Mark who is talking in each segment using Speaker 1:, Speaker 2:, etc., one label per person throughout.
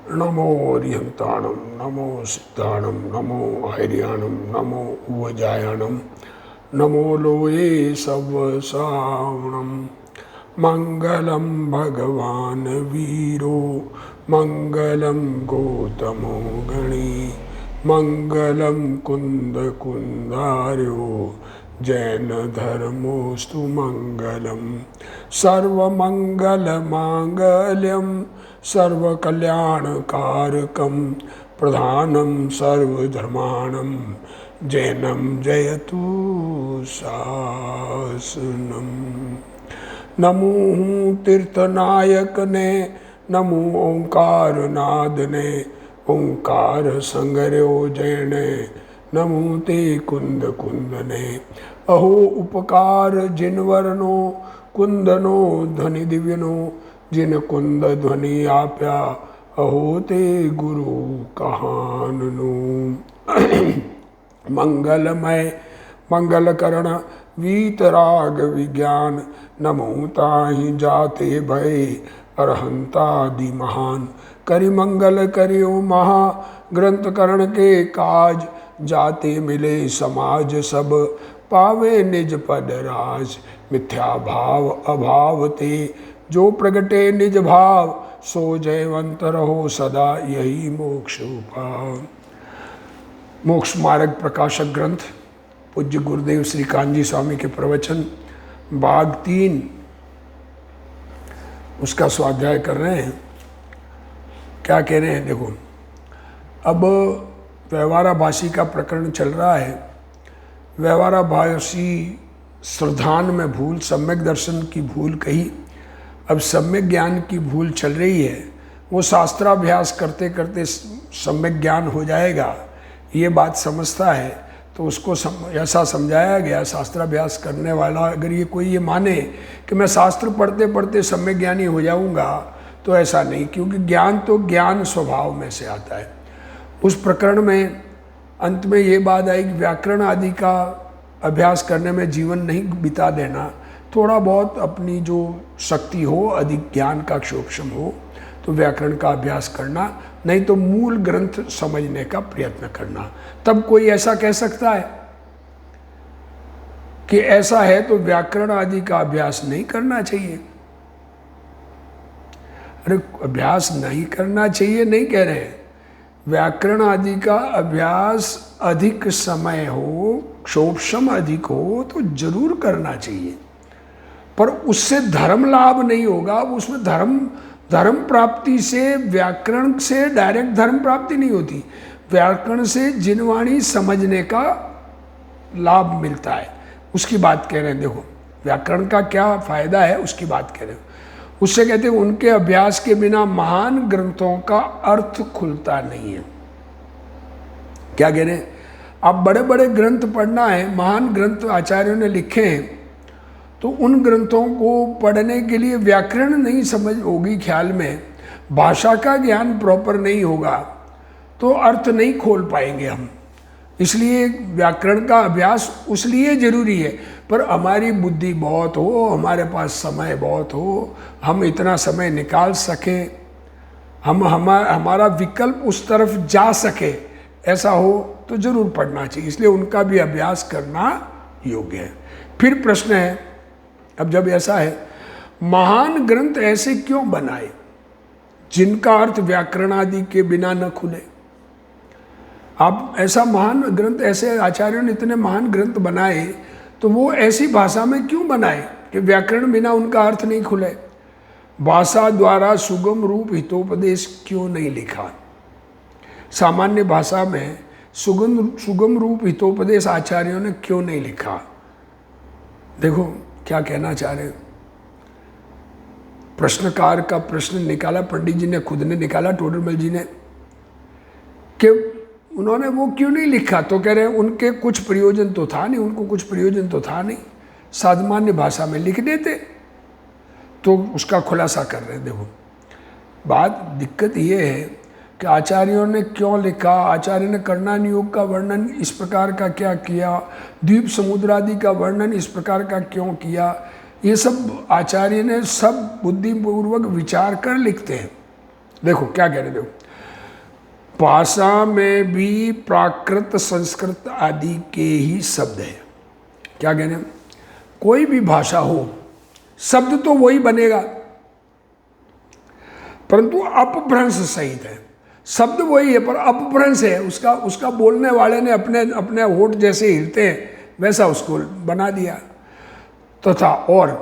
Speaker 1: नमो रिहंताणम नमो सिद्धाणम नमो हैरियाणम नमो उवजायाणम नमो लोये सवसावणम मंगलम भगवान वीरो मंगलम गौतमो गणी मंगलम कुंद कुंदार्यो जैन धर्मोस्तु मंगलम सर्वमंगल मांगल्यम सर्वकल्याणकारकं प्रधानं सर्वधर्माणं जैनं जयतु शासनम। नमो तीर्थनायक ने नमो ओंकार नाद ने ओंकार संगर्यो जैने नमो ते कुंद कुंद ने अहो उपकार जिनवरनो कुंदनो ध्वनि दिव्यनो जिन कुंद ध्वनि आप्या अहो ते गुरु कहाननु। मंगलमय मंगलकरण वीतराग विज्ञान नमो ताहि जाते भय अरहंतादि महान करि मंगल करियो महा ग्रंथ करण के काज जाते मिले समाज सब पावे निज पद राज मिथ्या भाव अभाव ते जो प्रगटे निज भाव सो जयवंत रहो सदा यही मोक्ष उपाय। मोक्ष मार्ग प्रकाशक ग्रंथ पूज्य गुरुदेव श्री कान्जी स्वामी के प्रवचन भाग 3 उसका स्वाध्याय कर रहे हैं। क्या कह रहे हैं देखो, अब व्यवहाराभासी का प्रकरण चल रहा है। व्यवहाराभासी श्रद्धान में भूल, सम्यक दर्शन की भूल कही, अब सम्यक ज्ञान की भूल चल रही है। वो शास्त्राभ्यास करते करते सम्यक ज्ञान हो जाएगा, ये बात समझता है तो उसको ऐसा समझाया गया। शास्त्राभ्यास करने वाला अगर ये कोई ये माने कि मैं शास्त्र पढ़ते पढ़ते सम्यक ज्ञानी हो जाऊंगा, तो ऐसा नहीं, क्योंकि ज्ञान तो ज्ञान स्वभाव में से आता है। उस प्रकरण में अंत में ये बात आई कि व्याकरण आदि का अभ्यास करने में जीवन नहीं बिता देना, थोड़ा बहुत अपनी जो शक्ति हो, अधिक ज्ञान का क्षोभम हो तो व्याकरण का अभ्यास करना, नहीं तो मूल ग्रंथ समझने का प्रयत्न करना। तब कोई ऐसा कह सकता है कि ऐसा है तो व्याकरण आदि का अभ्यास नहीं करना चाहिए। अरे अभ्यास नहीं करना चाहिए नहीं कह रहे हैं, व्याकरण आदि का अभ्यास अधिक समय हो, क्षोभम अधिक हो तो जरूर करना चाहिए, पर उससे धर्म लाभ नहीं होगा। उसमें धर्म प्राप्ति से, व्याकरण से डायरेक्ट धर्म प्राप्ति नहीं होती। व्याकरण से जिनवाणी समझने का लाभ मिलता है, उसकी बात कह रहे हैं। देखो व्याकरण का क्या फायदा है उसकी बात कह रहे हैं। उससे कहते हैं उनके अभ्यास के बिना महान ग्रंथों का अर्थ खुलता नहीं है। क्या कह रहे हैं, आप बड़े बड़े ग्रंथ पढ़ना है, महान ग्रंथ आचार्यों ने लिखे हैं, तो उन ग्रंथों को पढ़ने के लिए व्याकरण नहीं समझ होगी, ख्याल में भाषा का ज्ञान प्रॉपर नहीं होगा तो अर्थ नहीं खोल पाएंगे हम। इसलिए व्याकरण का अभ्यास उसलिए जरूरी है, पर हमारी बुद्धि बहुत हो, हमारे पास समय बहुत हो, हम इतना समय निकाल सकें, हमारा विकल्प उस तरफ जा सके, ऐसा हो तो जरूर पढ़ना चाहिए। इसलिए उनका भी अभ्यास करना योग्य है। फिर प्रश्न है, अब जब ऐसा है, महान ग्रंथ ऐसे क्यों बनाए जिनका अर्थ व्याकरण आदि के बिना न खुले? आप ऐसा महान ग्रंथ, ऐसे आचार्यों ने इतने महान ग्रंथ बनाए, तो वो ऐसी भाषा में क्यों बनाए कि व्याकरण बिना उनका अर्थ नहीं खुले? भाषा द्वारा सुगम रूप हितोपदेश क्यों नहीं लिखा? सामान्य भाषा में सुगम रूप हितोपदेश आचार्यों ने क्यों नहीं लिखा? देखो क्या कहना चाह रहे हैं। प्रश्नकार का प्रश्न निकाला, पंडित जी ने खुद ने निकाला, टोडरमल जी ने, कि उन्होंने वो क्यों नहीं लिखा? तो कह रहे हैं उनके कुछ प्रयोजन तो था नहीं, उनको कुछ प्रयोजन तो था नहीं, सामान्य भाषा में लिख देते। तो उसका खुलासा कर रहे हैं। देखो बात, दिक्कत ये है कि आचार्यों ने क्यों लिखा, आचार्य ने कर्णान योग का वर्णन इस प्रकार का क्या किया, द्वीप समुद्र आदि का वर्णन इस प्रकार का क्यों किया, ये सब आचार्य ने सब बुद्धिपूर्वक विचार कर लिखते हैं। देखो क्या कह रहे, देखो भाषा में भी प्राकृत संस्कृत आदि के ही शब्द हैं। क्या कहने, कोई भी भाषा हो शब्द तो वही बनेगा, परंतु अपभ्रंश सहित है। शब्द वही है पर अपभ्रंश है, उसका बोलने वाले ने अपने अपने होठ जैसे हिलते हैं वैसा उसको बना दिया। तथा और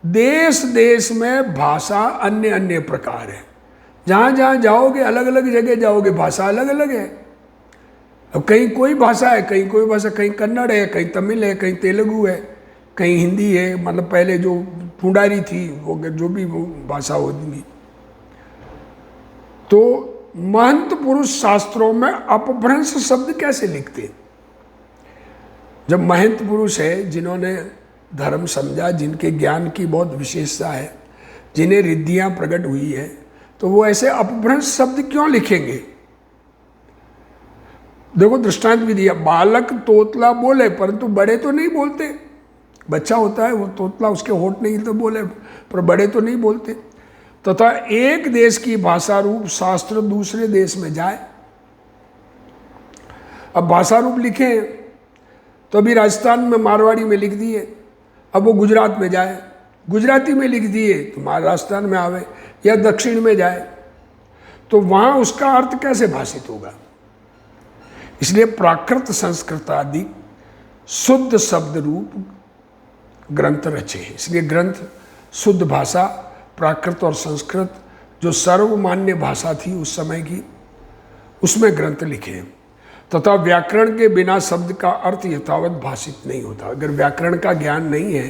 Speaker 1: देश देश में भाषा अन्य अन्य प्रकार है। जहाँ जहाँ जाओगे अलग अलग जगह जाओगे भाषा अलग अलग है। अब कहीं कोई भाषा है, कहीं कोई भाषा, कहीं कन्नड़ है, कहीं तमिल है, कहीं तेलुगु है, कहीं हिंदी है, मतलब पहले जो पुंडारी थी वो जो भी वो भाषा होती। तो महंत पुरुष शास्त्रों में अपभ्रंश शब्द कैसे लिखते? जब महंत पुरुष है जिन्होंने धर्म समझा, जिनके ज्ञान की बहुत विशेषता है, जिन्हें रिद्धियां प्रकट हुई है, तो वो ऐसे अपभ्रंश शब्द क्यों लिखेंगे? देखो दृष्टांत भी दिया, बालक तोतला बोले परंतु बड़े तो नहीं बोलते। बच्चा होता है वो तोतला, उसके होठ नहीं तो बोले, पर बड़े तो नहीं बोलते। तथा एक देश की भाषा रूप शास्त्र दूसरे देश में जाए। अब भाषा रूप लिखे तो अभी राजस्थान में मारवाड़ी में लिख दिए, अब वो गुजरात में जाए, गुजराती में लिख दिए तो महाराष्ट्र में आवे, या दक्षिण में जाए, तो वहाँ उसका अर्थ कैसे भाषित होगा? इसलिए प्राकृत संस्कृत आदि शुद्ध शब्द रूप ग्रंथ रचे हैं। इसलिए ग्रंथ शुद्ध भाषा, प्राकृत और संस्कृत जो सर्वमान्य भाषा थी उस समय की, उसमें ग्रंथ लिखे हैं। तथा व्याकरण के बिना शब्द का अर्थ यथावत भाषित नहीं होता। अगर व्याकरण का ज्ञान नहीं है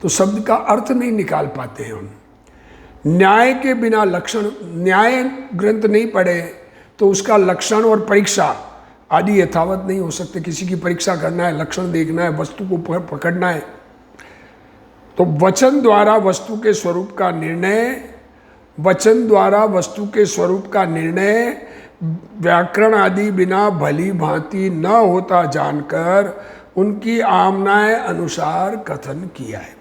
Speaker 1: तो शब्द का अर्थ नहीं निकाल पाते हैं हम। न्याय के बिना लक्षण, न्याय ग्रंथ नहीं पढ़े तो उसका लक्षण और परीक्षा आदि यथावत नहीं हो सकते। किसी की परीक्षा करना है, लक्षण देखना है, वस्तु को पकड़ना है, तो वचन द्वारा वस्तु के स्वरूप का निर्णय, वचन द्वारा वस्तु के स्वरूप का निर्णय व्याकरण आदि बिना भली भांति न होता जानकर उनकी आमनाए अनुसार कथन किया है।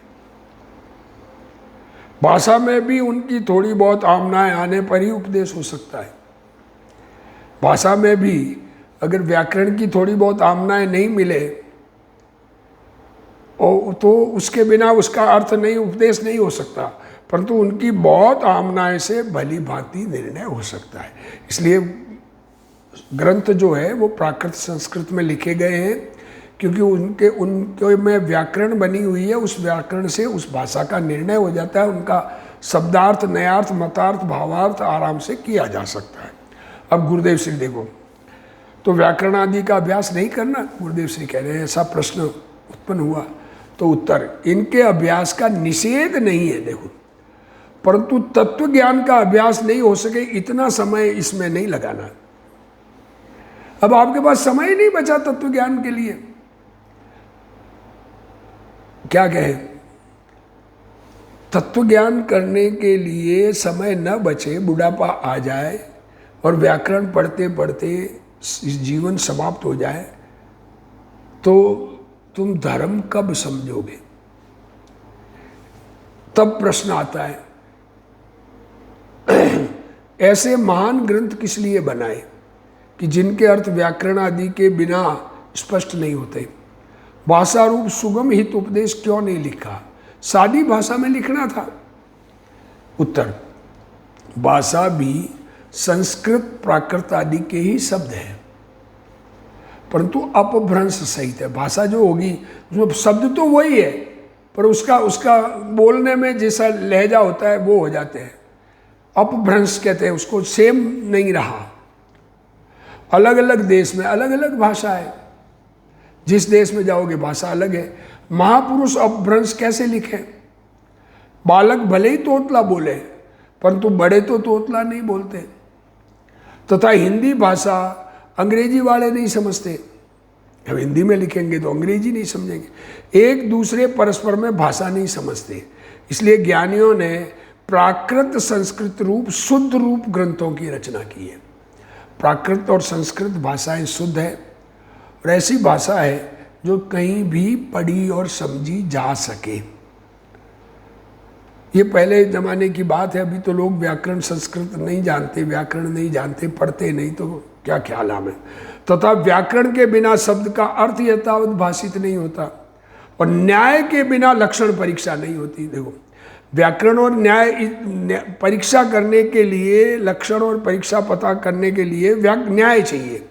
Speaker 1: भाषा में भी उनकी थोड़ी बहुत आमनाएं आने पर ही उपदेश हो सकता है। भाषा में भी अगर व्याकरण की थोड़ी बहुत आमनाएं नहीं मिले तो उसके बिना उसका अर्थ नहीं, उपदेश नहीं हो सकता, परंतु उनकी बहुत आमनाएं से भली भांति निर्णय हो सकता है। इसलिए ग्रंथ जो है वो प्राकृत संस्कृत में लिखे गए हैं, क्योंकि उनके में व्याकरण बनी हुई है, उस व्याकरण से उस भाषा का निर्णय हो जाता है, उनका शब्दार्थ, नयार्थ, मतार्थ, भावार्थ आराम से किया जा सकता है। अब गुरुदेव श्री देखो, तो व्याकरण आदि का अभ्यास नहीं करना, गुरुदेव श्री कह रहे हैं, ऐसा प्रश्न उत्पन्न हुआ तो उत्तर, इनके अभ्यास का निषेध नहीं है देखो, परंतु तत्व ज्ञान का अभ्यास नहीं हो सके इतना समय इसमें नहीं लगाना। अब आपके पास समय ही नहीं बचा तत्व ज्ञान के लिए, क्या कहे, तत्व ज्ञान करने के लिए समय न बचे, बुढ़ापा आ जाए और व्याकरण पढ़ते पढ़ते जीवन समाप्त हो जाए, तो तुम धर्म कब समझोगे? तब प्रश्न आता है ऐसे महान ग्रंथ किस लिए बनाए कि जिनके अर्थ व्याकरण आदि के बिना स्पष्ट नहीं होते? भाषा रूप सुगम हित उपदेश क्यों नहीं लिखा? सादी भाषा में लिखना था। उत्तर, भाषा भी संस्कृत प्राकृत आदि के ही शब्द है, परंतु अपभ्रंश सहित है। भाषा जो होगी उसमें शब्द तो वही है, पर उसका बोलने में जैसा लहजा होता है वो हो जाते हैं, अपभ्रंश कहते हैं उसको, सेम नहीं रहा। अलग अलग देश में अलग अलग भाषा है, जिस देश में जाओगे भाषा अलग है। महापुरुष अपभ्रंश कैसे लिखे? बालक भले ही तोतला बोले परंतु बड़े तो तोतला नहीं बोलते। तथा हिंदी भाषा अंग्रेजी वाले नहीं समझते, अब हिंदी में लिखेंगे तो अंग्रेजी नहीं समझेंगे। एक दूसरे परस्पर में भाषा नहीं समझते, इसलिए ज्ञानियों ने प्राकृत संस्कृत रूप शुद्ध रूप ग्रंथों की रचना की है। प्राकृत और संस्कृत भाषाएं शुद्ध है और ऐसी भाषा है जो कहीं भी पढ़ी और समझी जा सके। ये पहले ज़माने की बात है, अभी तो लोग व्याकरण संस्कृत नहीं जानते, व्याकरण नहीं जानते, पढ़ते नहीं, तो क्या ख्याल हमें। तथा व्याकरण के बिना शब्द का अर्थ यथावत भाषित नहीं होता, और न्याय के बिना लक्षण परीक्षा नहीं होती। देखो, व्याकरण और न्याय परीक्षा करने के लिए, लक्षण और परीक्षा पता करने के लिए न्याय चाहिए,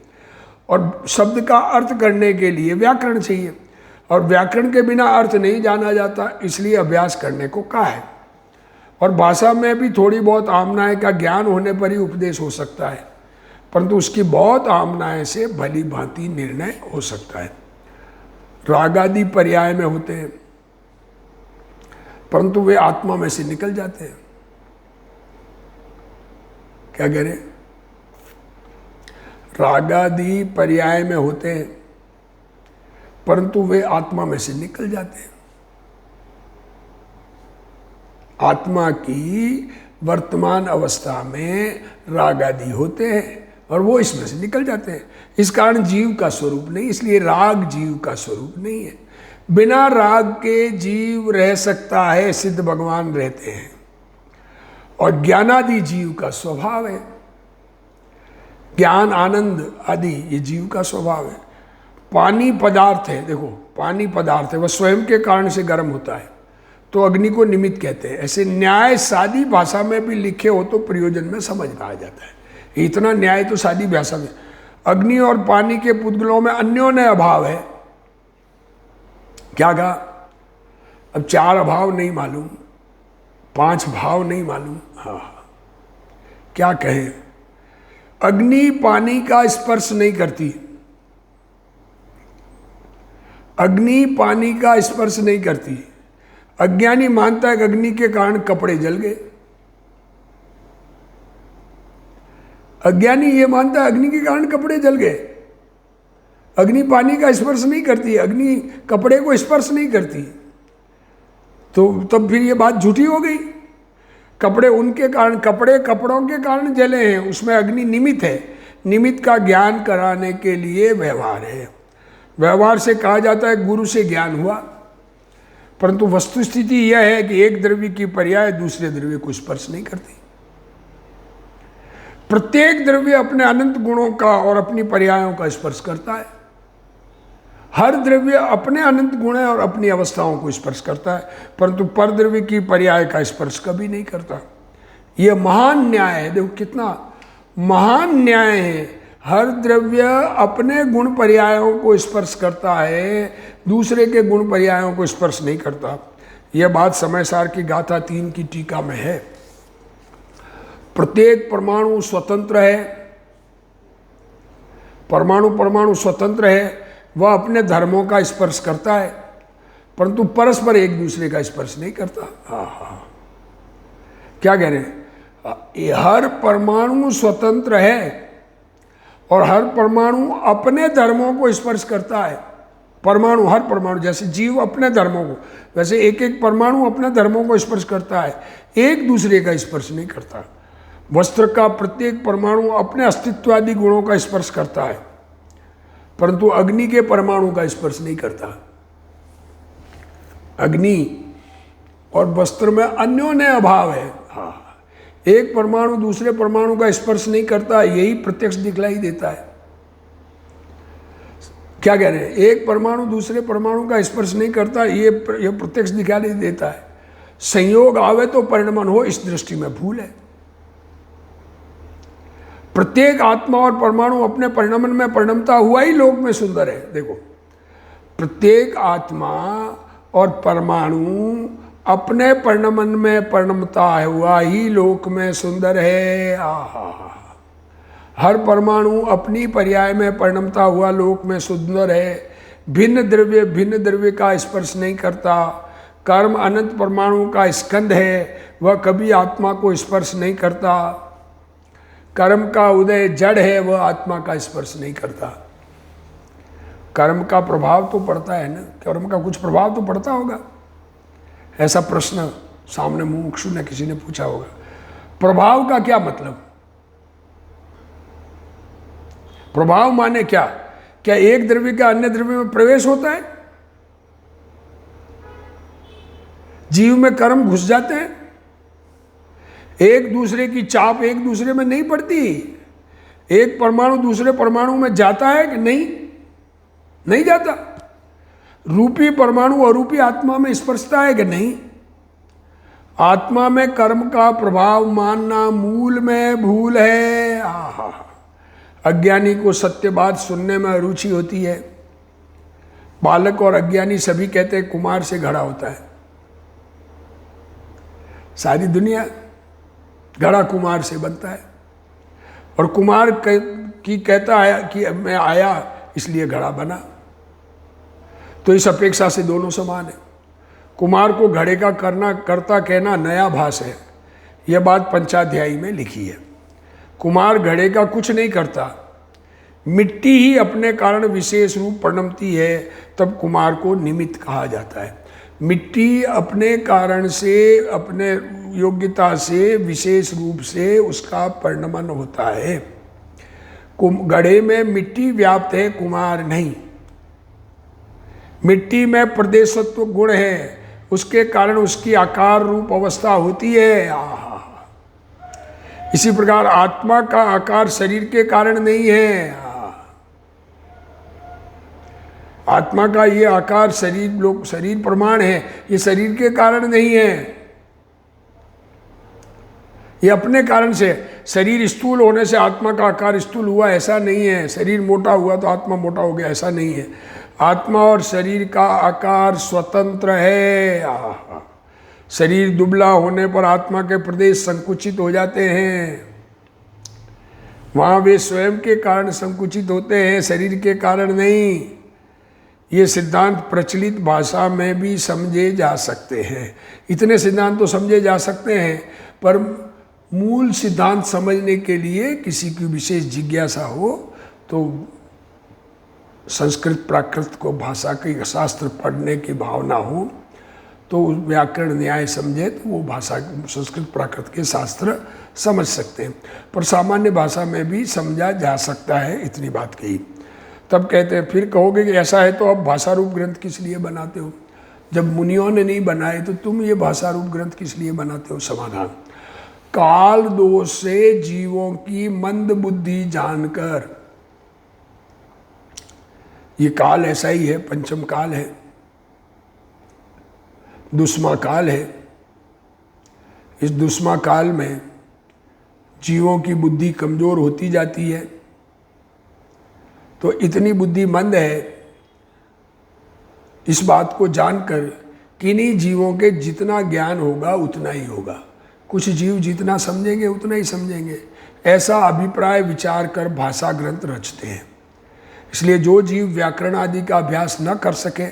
Speaker 1: और शब्द का अर्थ करने के लिए व्याकरण चाहिए, और व्याकरण के बिना अर्थ नहीं जाना जाता, इसलिए अभ्यास करने को कहा है। और भाषा में भी थोड़ी बहुत आमनाएं का ज्ञान होने पर ही उपदेश हो सकता है, परंतु उसकी बहुत आमनाएं से भली भांति निर्णय हो सकता है। राग आदि पर्याय में होते हैं, परंतु वे आत्मा में से निकल जाते हैं। क्या कह रहे? राग आदि पर्याय में होते हैं, परंतु वे आत्मा में से निकल जाते हैं। आत्मा की वर्तमान अवस्था में राग आदि होते हैं और वो इसमें से निकल जाते हैं। इस कारण जीव का स्वरूप नहीं, इसलिए राग जीव का स्वरूप नहीं है। बिना राग के जीव रह सकता है, सिद्ध भगवान रहते हैं, और ज्ञानादि जीव का स्वभाव है। ज्ञान आनंद आदि ये जीव का स्वभाव है। पानी पदार्थ है, देखो पानी पदार्थ है, वह स्वयं के कारण से गर्म होता है, तो अग्नि को निमित्त कहते हैं। ऐसे न्याय सादी भाषा में भी लिखे हो तो प्रयोजन में समझ में आ जाता है। इतना न्याय तो सादी भाषा में। अग्नि और पानी के पुद्गलों में अन्योन्य अभाव है। क्या कहा? अब 4 अभाव नहीं मालूम, 5 भाव नहीं मालूम। हाँ, क्या कहें? अग्नि पानी का स्पर्श नहीं करती, अग्नि पानी का स्पर्श नहीं करती। अज्ञानी मानता है कि अग्नि के कारण कपड़े जल गए। अज्ञानी ये मानता है अग्नि के कारण कपड़े जल गए। अग्नि पानी का स्पर्श नहीं करती, अग्नि कपड़े को स्पर्श नहीं करती, तो तब फिर ये बात झूठी हो गई। कपड़े उनके कारण, कपड़े कपड़ों के कारण जले हैं, उसमें अग्नि निमित्त है। निमित्त का ज्ञान कराने के लिए व्यवहार है। व्यवहार से कहा जाता है गुरु से ज्ञान हुआ, परंतु वस्तुस्थिति यह है कि एक द्रव्य की पर्याय दूसरे द्रव्य को स्पर्श नहीं करती। प्रत्येक द्रव्य अपने अनंत गुणों का और अपनी पर्यायों का स्पर्श करता है। हर द्रव्य अपने अनंत गुण और अपनी अवस्थाओं को स्पर्श करता है, परंतु पर द्रव्य की पर्याय का स्पर्श कभी नहीं करता। यह महान न्याय है। देखो कितना महान न्याय है। हर द्रव्य अपने गुण पर्यायों को स्पर्श करता है, दूसरे के गुण पर्यायों को स्पर्श नहीं करता। यह बात समयसार की गाथा 3 की टीका में है। प्रत्येक परमाणु स्वतंत्र है, परमाणु स्वतंत्र है, वह अपने धर्मों का स्पर्श करता है, परंतु परस्पर एक दूसरे का स्पर्श नहीं करता। क्या कह रहे हैं? हर परमाणु स्वतंत्र है और हर परमाणु अपने धर्मों को स्पर्श करता है। परमाणु, हर परमाणु, जैसे जीव अपने धर्मों को, वैसे एक एक परमाणु अपने धर्मों को स्पर्श करता है, एक दूसरे का स्पर्श नहीं करता। वस्त्र का प्रत्येक परमाणु अपने अस्तित्वादि गुणों का स्पर्श करता है, परंतु अग्नि के परमाणु का स्पर्श नहीं करता। अग्नि और वस्त्र में अन्योन्य अभाव है। हाँ, एक परमाणु दूसरे परमाणु का स्पर्श नहीं करता, यही प्रत्यक्ष दिखलाई देता है। क्या कह रहे हैं? एक परमाणु दूसरे परमाणु का स्पर्श नहीं करता, ये प्रत्यक्ष दिखलाई देता है। संयोग आवे तो परिणमन हो, इस दृष्टि में भूल है। प्रत्येक आत्मा और परमाणु अपने परिणमन में परिणमता हुआ ही लोक में सुंदर है। देखो, प्रत्येक आत्मा और परमाणु अपने परिणमन में परिणमता हुआ ही लोक में सुंदर है। हर परमाणु अपनी पर्याय में परिणमता हुआ लोक में सुंदर है। भिन्न द्रव्य का स्पर्श नहीं करता। कर्म अनंत परमाणु का स्कंध है, वह कभी आत्मा को स्पर्श नहीं करता। कर्म का उदय जड़ है, वह आत्मा का स्पर्श नहीं करता। कर्म का प्रभाव तो पड़ता है ना, कर्म का कुछ प्रभाव तो पड़ता होगा। ऐसा प्रश्न सामने मुमुक्षु ने किसी ने पूछा होगा। प्रभाव का क्या मतलब? प्रभाव माने क्या? क्या एक द्रव्य का अन्य द्रव्य में प्रवेश होता है? जीव में कर्म घुस जाते हैं, एक दूसरे की चाप एक दूसरे में नहीं पड़ती। एक परमाणु दूसरे परमाणु में जाता है कि नहीं? नहीं जाता। रूपी परमाणु अरूपी आत्मा में स्पर्शता है कि नहीं? आत्मा में कर्म का प्रभाव मानना मूल में भूल है। आहा, अज्ञानी को सत्य बात सुनने में रुचि होती है। बालक और अज्ञानी सभी कहते हैं कुमार से घड़ा होता है। सारी दुनिया घड़ा कुमार से बनता है, और कुमार की कहता है कि मैं आया इसलिए घड़ा बना। तो इस अपेक्षा से दोनों समान है। कुमार को घड़े का करता कहना नया भास है। यह बात पंचाध्यायी में लिखी है। कुमार घड़े का कुछ नहीं करता, मिट्टी ही अपने कारण विशेष रूप परिणमती है, तब कुमार को निमित्त कहा जाता है। मिट्टी अपने कारण से, अपने योग्यता से विशेष रूप से उसका परिणमन होता है। घड़े में मिट्टी व्याप्त है, कुमार नहीं। मिट्टी में प्रदेशत्व गुण है, उसके कारण उसकी आकार रूप अवस्था होती है। आहा, इसी प्रकार आत्मा का आकार शरीर के कारण नहीं है। आत्मा का ये आकार शरीर प्रमाण है, ये शरीर के कारण नहीं है, ये अपने कारण से। शरीर स्थूल होने से आत्मा का आकार स्थूल हुआ ऐसा नहीं है, शरीर मोटा हुआ तो आत्मा मोटा हो गया ऐसा नहीं है। आत्मा और शरीर का आकार स्वतंत्र है। शरीर दुबला होने पर आत्मा के प्रदेश संकुचित हो जाते हैं, वहाँ वे स्वयं के कारण संकुचित होते हैं, शरीर के कारण नहीं। ये सिद्धांत प्रचलित भाषा में भी समझे जा सकते हैं। इतने सिद्धांत तो समझे जा सकते हैं, पर मूल सिद्धांत समझने के लिए किसी की विशेष जिज्ञासा हो तो संस्कृत प्राकृत को भाषा के शास्त्र पढ़ने की भावना हो तो व्याकरण न्याय समझे तो वो भाषा संस्कृत प्राकृत के शास्त्र समझ सकते हैं, पर सामान्य भाषा में भी समझा जा सकता है। इतनी बात कही। तब कहते हैं, फिर कहोगे कि ऐसा है तो अब भाषा रूप ग्रंथ किस लिए बनाते हो? जब मुनियों ने नहीं बनाए तो तुम ये भाषा रूप ग्रंथ किस लिए बनाते हो? समाधान, काल दोष से जीवों की मंद बुद्धि जानकर, ये काल ऐसा ही है, पंचम काल है, दुष्मा काल है। इस दुष्मा काल में जीवों की बुद्धि कमजोर होती जाती है, तो इतनी बुद्धि मंद है इस बात को जानकर कि इन्हीं जीवों के जितना ज्ञान होगा उतना ही होगा, कुछ जीव जितना समझेंगे उतना ही समझेंगे, ऐसा अभिप्राय विचार कर भाषा ग्रंथ रचते हैं। इसलिए जो जीव व्याकरण आदि का अभ्यास न कर सके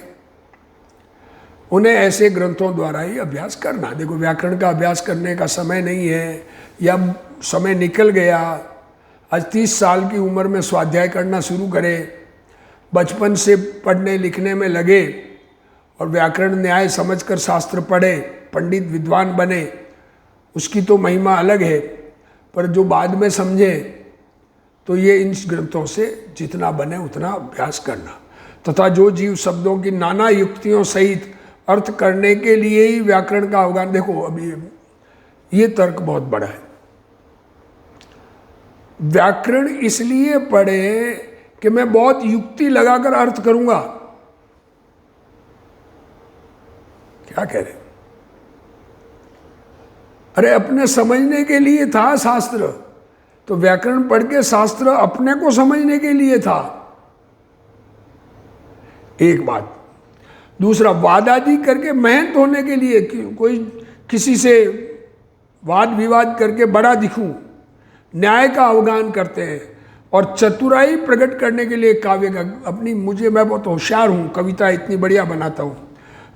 Speaker 1: उन्हें ऐसे ग्रंथों द्वारा ही अभ्यास करना। देखो, व्याकरण का अभ्यास करने का समय नहीं है, या समय निकल गया। आज 30 साल की उम्र में स्वाध्याय करना शुरू करे, बचपन से पढ़ने लिखने में लगे और व्याकरण न्याय समझकर शास्त्र पढ़े, पंडित विद्वान बने, उसकी तो महिमा अलग है। पर जो बाद में समझे तो ये इन ग्रंथों से जितना बने उतना अभ्यास करना। तथा जो जीव शब्दों की नाना युक्तियों सहित अर्थ करने के लिए ही व्याकरण का अवगान, देखो अभी ये तर्क बहुत बड़ा है। व्याकरण इसलिए पढ़े कि मैं बहुत युक्ति लगाकर अर्थ करूंगा। क्या कह रहे? अरे अपने समझने के लिए था शास्त्र, तो व्याकरण पढ़ के शास्त्र अपने को समझने के लिए था। एक बात। दूसरा, वाद आदि करके मेहनत होने के लिए, कोई किसी से वाद विवाद करके बड़ा दिखूं, न्याय का अवगान करते हैं। और चतुराई प्रकट करने के लिए काव्य का मैं बहुत होशियार हूँ, कविता इतनी बढ़िया बनाता हूँ,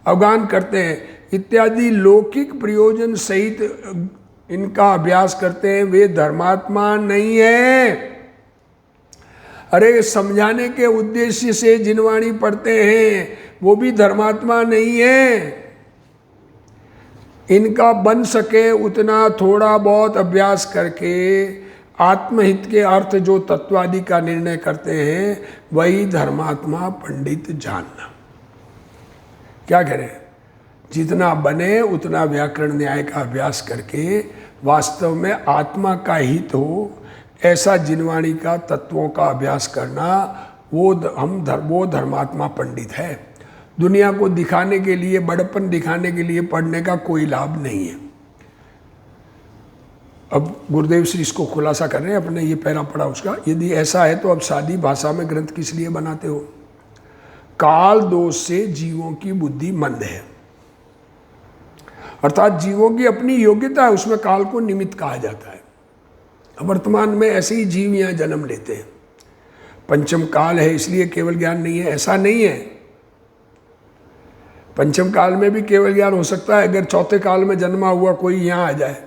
Speaker 1: अवगान करते हैं इत्यादि लौकिक प्रयोजन सहित इनका अभ्यास करते हैं। वे धर्मात्मा नहीं है। अरे समझाने के उद्देश्य से जिनवाणी पढ़ते हैं वो भी धर्मात्मा नहीं है। इनका बन सके उतना थोड़ा बहुत अभ्यास करके आत्महित के अर्थ जो तत्वादि का निर्णय करते हैं वही धर्मात्मा पंडित जानना। क्या करें? जितना बने उतना व्याकरण न्याय का अभ्यास करके वास्तव में आत्मा का हित हो ऐसा जिनवाणी का तत्वों का अभ्यास करना, वो धर्मात्मा पंडित है। दुनिया को दिखाने के लिए, बड़प्पन दिखाने के लिए पढ़ने का कोई लाभ नहीं है। अब गुरुदेव श्री इसको खुलासा कर रहे हैं, अपने ये पैरा पढ़ा उसका। यदि ऐसा है तो अब सादी भाषा में ग्रंथ किस लिए बनाते हो? काल दोष से जीवों की बुद्धि मंद है, अर्थात जीवों की अपनी योग्यता है, उसमें काल को निमित्त कहा जाता है। अब वर्तमान में ऐसे ही जीव यहाँ जन्म लेते हैं। पंचम काल है इसलिए केवल ज्ञान नहीं है, ऐसा नहीं है। पंचम काल में भी केवल ज्ञान हो सकता है अगर चौथे काल में जन्मा हुआ कोई यहाँ आ जाए।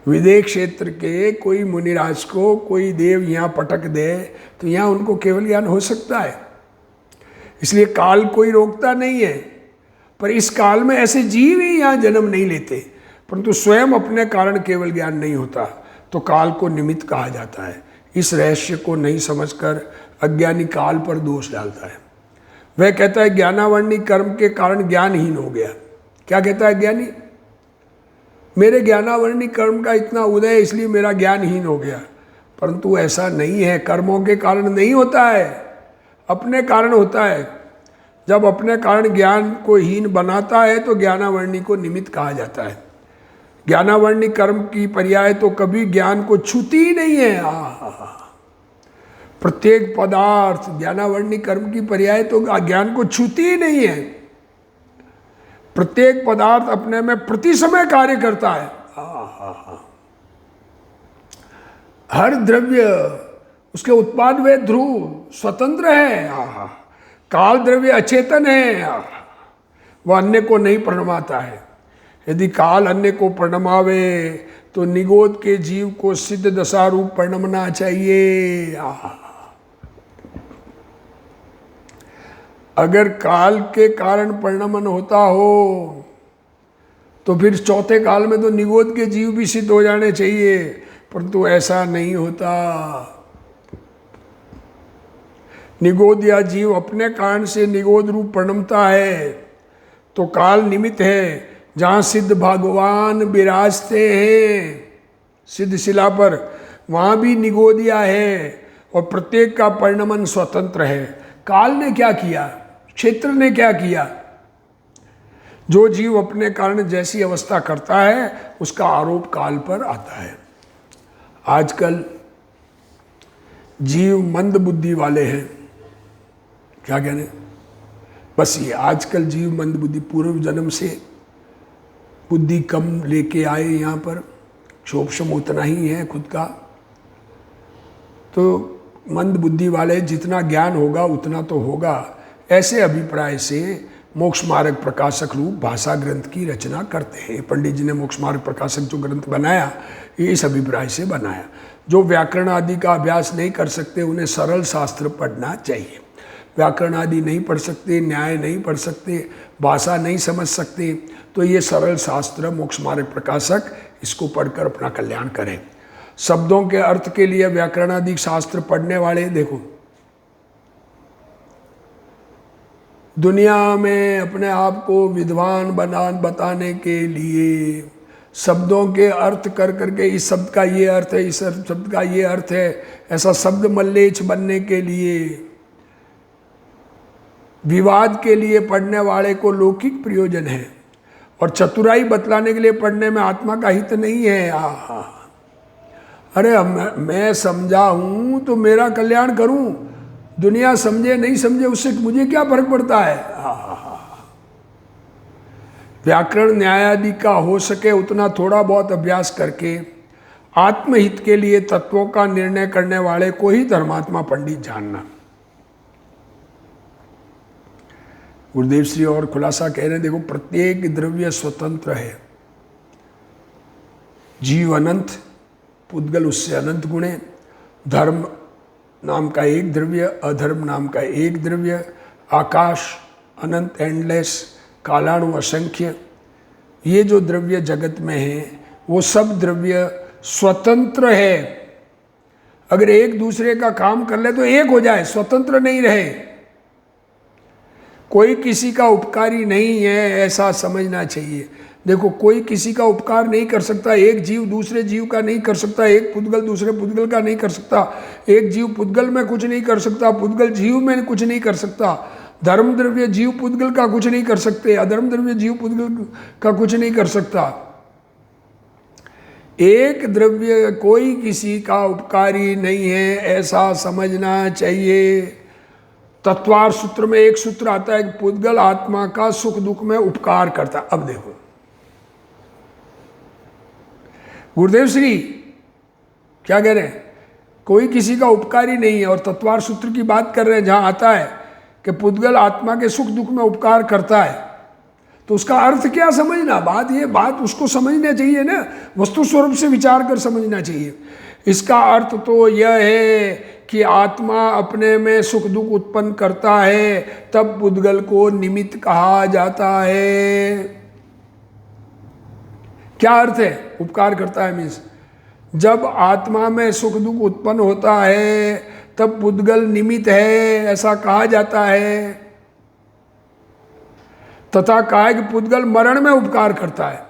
Speaker 1: विदेह क्षेत्र के कोई मुनिराज को कोई देव यहाँ पटक दे तो यहाँ उनको केवल ज्ञान हो सकता है। इसलिए काल कोई रोकता नहीं है, पर इस काल में ऐसे जीव ही यहाँ जन्म नहीं लेते, परंतु स्वयं अपने कारण केवल ज्ञान नहीं होता, तो काल को निमित्त कहा जाता है। इस रहस्य को नहीं समझकर अज्ञानी काल पर दोष डालता है। वह कहता है ज्ञानावरणी कर्म के कारण ज्ञानहीन हो गया। क्या कहता है ज्ञानी? मेरे ज्ञानावरणी कर्म का इतना उदय है इसलिए मेरा ज्ञानहीन हो गया। परंतु ऐसा नहीं है, कर्मों के कारण नहीं होता है, अपने कारण होता है। जब अपने कारण ज्ञान को हीन बनाता है तो ज्ञानावरणी को निमित्त कहा जाता है। ज्ञानावरणी कर्म की पर्याय तो कभी ज्ञान को छूती ही नहीं है। प्रत्येक पदार्थ ज्ञानावरणी कर्म की पर्याय तो ज्ञान को छूती ही नहीं है। प्रत्येक पदार्थ अपने में प्रति समय कार्य करता है। हर द्रव्य उसके उत्पाद वे ध्रुव स्वतंत्र है। काल द्रव्य अचेतन है, वह अन्य को नहीं प्रणमाता है। यदि काल अन्य को प्रणमावे तो निगोद के जीव को सिद्ध दशा रूप प्रणमना चाहिए। अगर काल के कारण परिणमन होता हो तो फिर चौथे काल में तो निगोद के जीव भी सिद्ध हो जाने चाहिए, परंतु ऐसा नहीं होता। निगोद या जीव अपने कारण से निगोद रूप प्रणमता है तो काल निमित्त है। जहाँ सिद्ध भगवान विराजते हैं सिद्ध शिला पर, वहाँ भी निगोदिया है और प्रत्येक का परिणमन स्वतंत्र है। काल ने क्या किया, क्षेत्र ने क्या किया? जो जीव अपने कारण जैसी अवस्था करता है उसका आरोप काल पर आता है। आजकल जीव मंद बुद्धि वाले हैं। क्या कहने, बस ये आजकल जीव मंद बुद्धि, पूर्व जन्म से बुद्धि कम लेके आए यहाँ पर, क्षोभशम उतना ही है खुद का, तो मंद बुद्धि वाले जितना ज्ञान होगा उतना तो होगा, ऐसे अभिप्राय से मोक्ष मार्ग प्रकाशक रूप भाषा ग्रंथ की रचना करते हैं। पंडित जी ने मोक्ष मार्ग प्रकाशक जो ग्रंथ बनाया ये इस अभिप्राय से बनाया। जो व्याकरण आदि का अभ्यास नहीं कर सकते उन्हें सरल शास्त्र पढ़ना चाहिए। व्याकरण आदि नहीं पढ़ सकते, न्याय नहीं पढ़ सकते, भाषा नहीं समझ सकते, तो ये सरल शास्त्र मोक्ष मार्ग प्रकाशक इसको पढ़कर अपना कल्याण करें। शब्दों के अर्थ के लिए व्याकरण आदि शास्त्र पढ़ने वाले देखो दुनिया में अपने आप को विद्वान बताने के लिए शब्दों के अर्थ कर करके इस शब्द का ये अर्थ है, इस शब्द का ये अर्थ है, ऐसा शब्द मल्लेच्छ बनने के लिए, विवाद के लिए पढ़ने वाले को लौकिक प्रयोजन है और चतुराई बतलाने के लिए पढ़ने में आत्मा का हित नहीं है। अरे मैं समझा हूँ तो मेरा कल्याण करूँ, दुनिया समझे नहीं समझे उससे मुझे क्या फर्क पड़ता है। व्याकरण न्याय आदि का हो सके उतना थोड़ा बहुत अभ्यास करके आत्महित के लिए तत्वों का निर्णय करने वाले को ही धर्मात्मा पंडित जानना। गुरुदेव श्री और खुलासा कह रहे हैं, देखो प्रत्येक द्रव्य स्वतंत्र है, जीव अनंत, पुद्गल उससे अनंत गुणे, धर्म नाम का एक द्रव्य, अधर्म नाम का एक द्रव्य, आकाश अनंत एंडलेस, कालाणु असंख्य, ये जो द्रव्य जगत में है वो सब द्रव्य स्वतंत्र है। अगर एक दूसरे का काम कर ले तो एक हो जाए, स्वतंत्र नहीं रहे। कोई किसी का उपकारी नहीं है ऐसा समझना चाहिए। देखो, कोई किसी का उपकार नहीं कर सकता, एक जीव दूसरे जीव का नहीं कर सकता, एक पुद्गल दूसरे पुद्गल का नहीं कर सकता, एक जीव पुद्गल में कुछ नहीं कर सकता, पुद्गल जीव में कुछ नहीं कर सकता, धर्म द्रव्य जीव पुद्गल का कुछ नहीं कर सकते, अधर्म द्रव्य जीव पुद्गल का कुछ नहीं कर सकता। एक द्रव्य कोई किसी का उपकारी नहीं है, ऐसा समझना चाहिए। तत्वार सूत्र में एक सूत्र आता है कि पुद्गल आत्मा का सुख दुख में उपकार करता। अब देखो, गुरुदेव श्री क्या कह रहे हैं, कोई किसी का उपकारी नहीं है, और तत्वार सूत्र की बात कर रहे हैं जहां आता है कि पुद्गल आत्मा के सुख दुख में उपकार करता है, तो उसका अर्थ क्या समझना, बात उसको समझना चाहिए ना, वस्तु स्वरूप से विचार कर समझना चाहिए। इसका अर्थ तो यह है कि आत्मा अपने में सुख दुख उत्पन्न करता है, तब पुद्गल को निमित्त कहा जाता है। क्या अर्थ है उपकार करता है मीन्स, जब आत्मा में सुख दुख उत्पन्न होता है तब पुद्गल निमित्त है, ऐसा कहा जाता है। तथा कहा है कि पुद्गल मरण में उपकार करता है।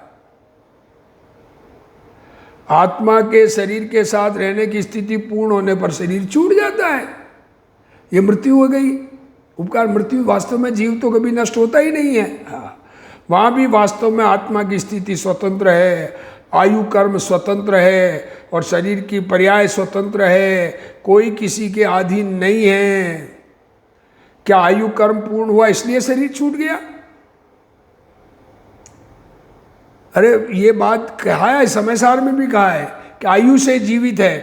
Speaker 1: आत्मा के शरीर के साथ रहने की स्थिति पूर्ण होने पर शरीर छूट जाता है, ये मृत्यु हो गई। उपकार मृत्यु, वास्तव में जीव तो कभी नष्ट होता ही नहीं है। हाँ, वहाँ भी वास्तव में आत्मा की स्थिति स्वतंत्र है, आयु कर्म स्वतंत्र है, और शरीर की पर्याय स्वतंत्र है, कोई किसी के अधीन नहीं है। क्या आयु कर्म पूर्ण हुआ इसलिए शरीर छूट गया? अरे ये बात कहा है, समय सार में भी कहा है कि आयु से जीवित है,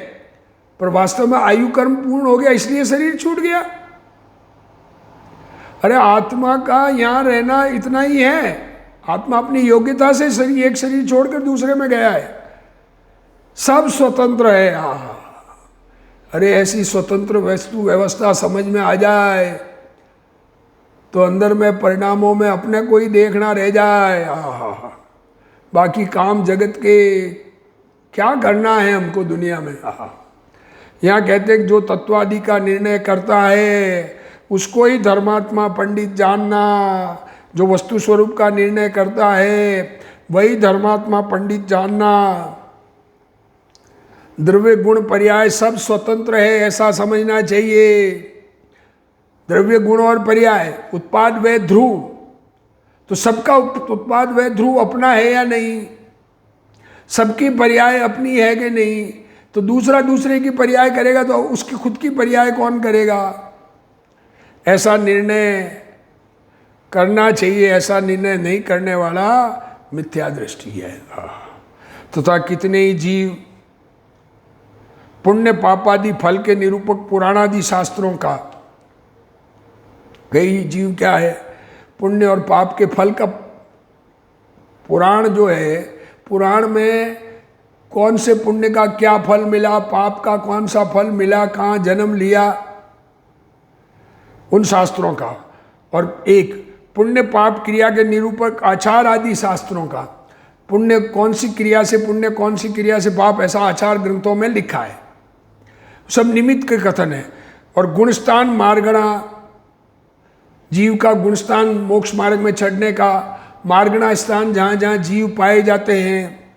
Speaker 1: पर वास्तव में आयु कर्म पूर्ण हो गया इसलिए शरीर छूट गया। अरे आत्मा का यहाँ रहना इतना ही है, आत्मा अपनी योग्यता से शरीर, एक शरीर छोड़कर दूसरे में गया है, सब स्वतंत्र है। अरे ऐसी स्वतंत्र वस्तु व्यवस्था समझ में आ जाए तो अंदर में परिणामों में अपने को ही देखना रह जाए। बाकी काम जगत के क्या करना है हमको दुनिया में। यहाँ कहते हैं कि जो तत्वादि का निर्णय करता है उसको ही धर्मात्मा पंडित जानना, जो वस्तु स्वरूप का निर्णय करता है वही धर्मात्मा पंडित जानना। द्रव्य गुण पर्याय सब स्वतंत्र है, ऐसा समझना चाहिए। द्रव्य गुण और पर्याय, उत्पाद व ध्रुव, तो सबका उत्पाद व ध्रुव अपना है या नहीं, सबकी पर्याय अपनी है कि नहीं, तो दूसरा दूसरे की पर्याय करेगा तो उसकी खुद की पर्याय कौन करेगा? ऐसा निर्णय करना चाहिए, ऐसा निर्णय नहीं करने वाला मिथ्या दृष्टि है। तथा कितने ही जीव पुण्य पापादि फल के निरूपक पुराणादि शास्त्रों का, कई जीव क्या है पुण्य और पाप के फल का, पुराण जो है, पुराण में कौन से पुण्य का क्या फल मिला, पाप का कौन सा फल मिला, कहाँ जन्म लिया, उन शास्त्रों का, और एक पुण्य पाप क्रिया के निरूपक आचार आदि शास्त्रों का, पुण्य कौन सी क्रिया से पुण्य, कौन सी क्रिया से पाप, ऐसा आचार ग्रंथों में लिखा है। सब निमित्त के कथन है। और गुणस्थान मार्गणा, जीव का गुणस्थान मोक्ष मार्ग में चढ़ने का, मार्गणा स्थान जहाँ जहाँ जीव पाए जाते हैं,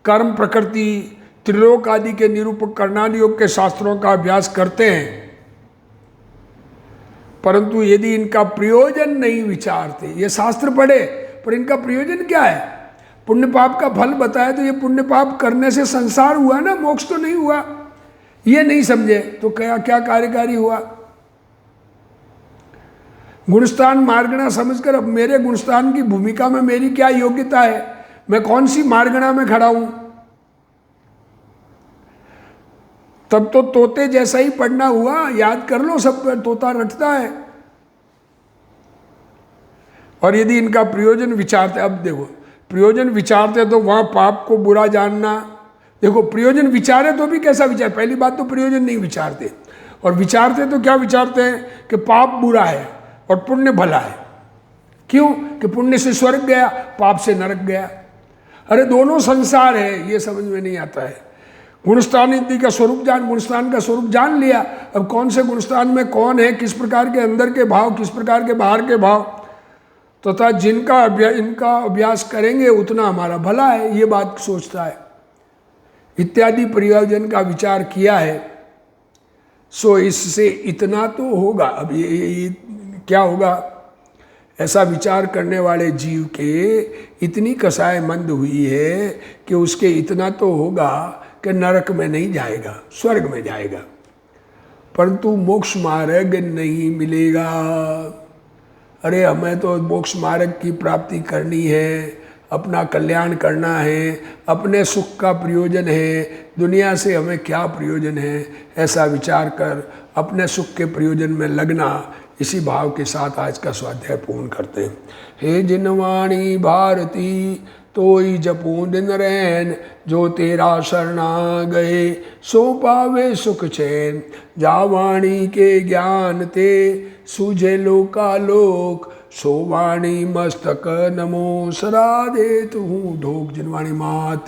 Speaker 1: कर्म प्रकृति त्रिलोक आदि के निरूपक कर्णादि योग के शास्त्रों का अभ्यास करते हैं, परंतु यदि इनका प्रयोजन नहीं विचारते, ये शास्त्र पढ़े पर इनका प्रयोजन क्या है? पुण्य पाप का फल बताया तो ये पुण्य पाप करने से संसार हुआ ना, मोक्ष तो नहीं हुआ, ये नहीं समझे तो क्या क्या कार्यकारी हुआ? गुणस्थान मार्गणा समझकर अब मेरे गुणस्थान की भूमिका में मेरी क्या योग्यता है, मैं कौन सी मार्गणा में खड़ा हूं, तब तो तोते जैसा ही पढ़ना हुआ। याद कर लो, सब तोता रटता है। और यदि इनका प्रयोजन विचारते, अब देखो प्रयोजन विचारते तो वहां पाप को बुरा जानना, देखो प्रयोजन विचारे तो भी कैसा विचार, पहली बात तो प्रयोजन नहीं विचारते, और विचारते तो क्या विचारते हैं कि पाप बुरा है और पुण्य भला है। क्यों? कि पुण्य से स्वर्ग गया, पाप से नरक गया। अरे दोनों संसार है, ये समझ में नहीं आता है। गुणस्थान इत्यादि का स्वरूप जान, गुणस्थान का स्वरूप जान लिया, अब कौन से गुणस्थान में कौन है, किस प्रकार के अंदर के भाव, किस प्रकार के बाहर के भाव, तथा इनका अभ्यास करेंगे उतना हमारा भला है, ये बात सोचता है, इत्यादि प्रयोजन का विचार किया है। सो इससे इतना तो होगा। अब ये क्या होगा, ऐसा विचार करने वाले जीव के इतनी कसाय मंद हुई है कि उसके इतना तो होगा कि नरक में नहीं जाएगा, स्वर्ग में जाएगा, परंतु मोक्ष मार्ग नहीं मिलेगा। अरे हमें तो मोक्ष मार्ग की प्राप्ति करनी है, अपना कल्याण करना है, अपने सुख का प्रयोजन है, दुनिया से हमें क्या प्रयोजन है, ऐसा विचार कर अपने सुख के प्रयोजन में लगना। इसी भाव के साथ आज का स्वाध्याय पूर्ण करते हैं। हे जिनवाणी भारती तोई जपू दिन रैन, जो तेरा शरणा गए सो पावे सुख चैन। जावाणी के ज्ञान ते सूझे लोकालोक, सो वाणी मस्तक नमो सदा दे तू ढोक। जिनवाणी मात